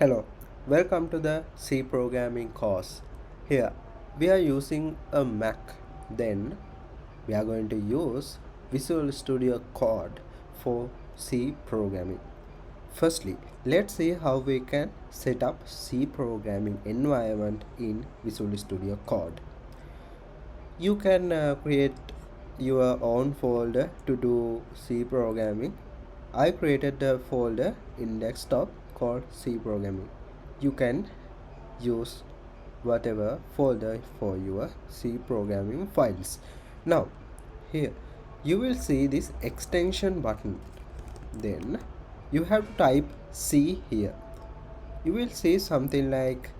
Hello, welcome to the C programming course. Here we are using a Mac. Then we are going to use Visual Studio Code for C programming. Firstly, let's see how we can set up C programming environment in Visual Studio Code. You can create your own folder to do C programming. I created a folder in desktop called C programming. You can use whatever folder for your C programming files. Now here you will see this extension button. Then you have to type C here. You will see something like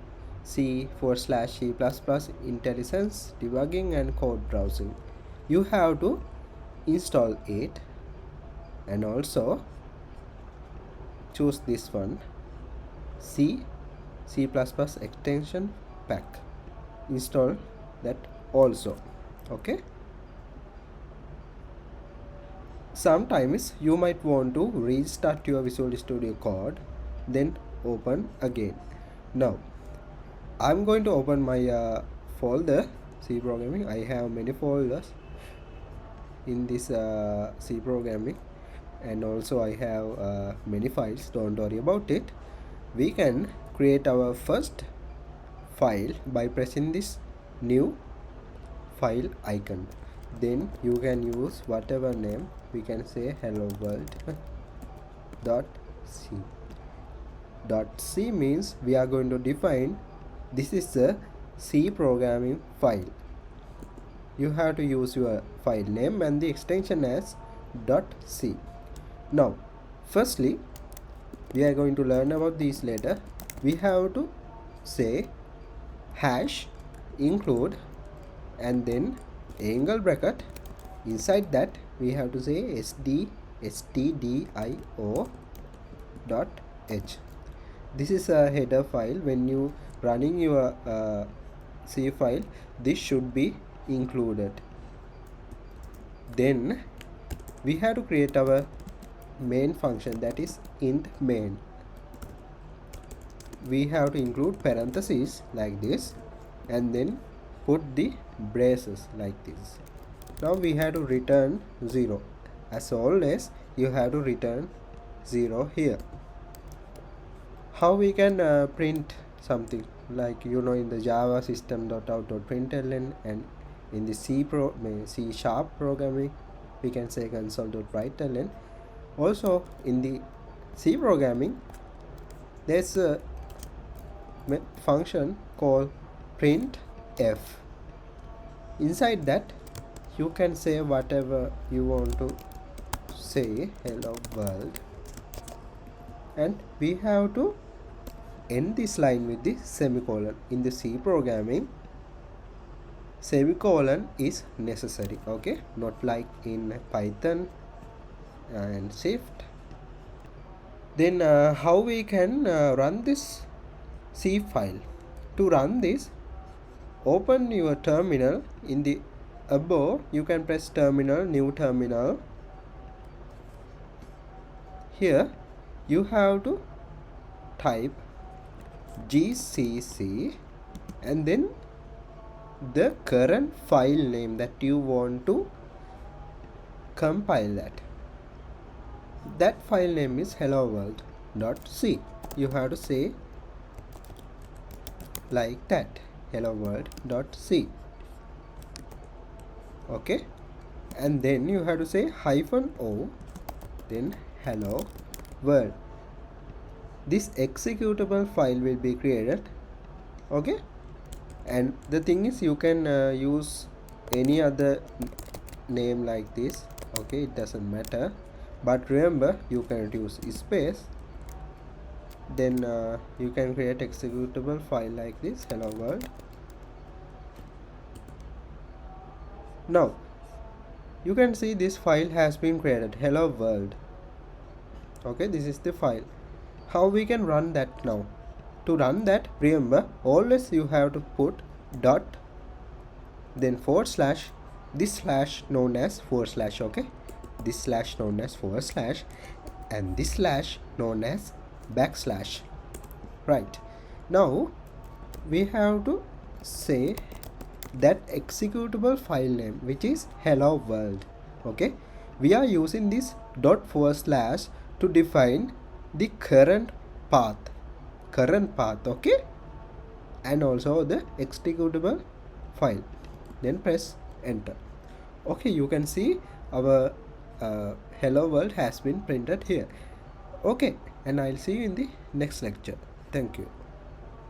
C/C++ IntelliSense debugging and code browsing. You have to install it and also choose this one, C++ extension pack. Install that also. Okay, sometimes you might want to restart your Visual Studio Code, then open again. Now I'm going to open my folder C programming. I have many folders in this C programming, and also I have many files. Don't worry about it. We can create our first file by pressing this new file icon. Then you can use whatever name. We can say hello world dot c. Dot c means we are going to define this is the C programming file. You have to use your file name and the extension as .c. Now firstly we are going to learn about these later. We have to say hash include and then angle bracket. Inside that we have to say stdio dot h. This is a header file. When you running your C file, this should be included. Then we have to create our main function, that is int main. We have to include parentheses like this and then put the braces like this. Now we have to return 0. As always, you have to return 0 here. How we can print something, like in the Java system.out.println, and in the C sharp programming we can say console.writeln. Also in the C programming there's a function called printf. Inside that you can say whatever you want to say, hello world, and we have to end this line with the semicolon. In the C programming, semicolon is necessary, okay, not like in Python and Shift. Then how we can run this C file? To run this, open your terminal. In the above you can press terminal, new terminal. Here you have to type gcc and then the current file name that you want to compile. That file name is hello world.c. You have to say like that, hello world.c. okay, and then you have to say -o, then hello world. This executable file will be created, okay, and the thing is you can use any other name like this, okay, it doesn't matter, but remember you can use space. Then you can create executable file like this, hello world. Now you can see this file has been created, hello world, okay, this is the file. How we can run that now? To run that, remember, always you have to put dot, then /, this slash known as /, okay, this slash known as /, and this slash known as \. Right. Now we have to say that executable file name, which is hello world. Okay, we are using this dot forward slash to define the current path, okay, and also the executable file. Then press enter. Okay, you can see our hello world has been printed here. Okay, and I'll see you in the next lecture. Thank you.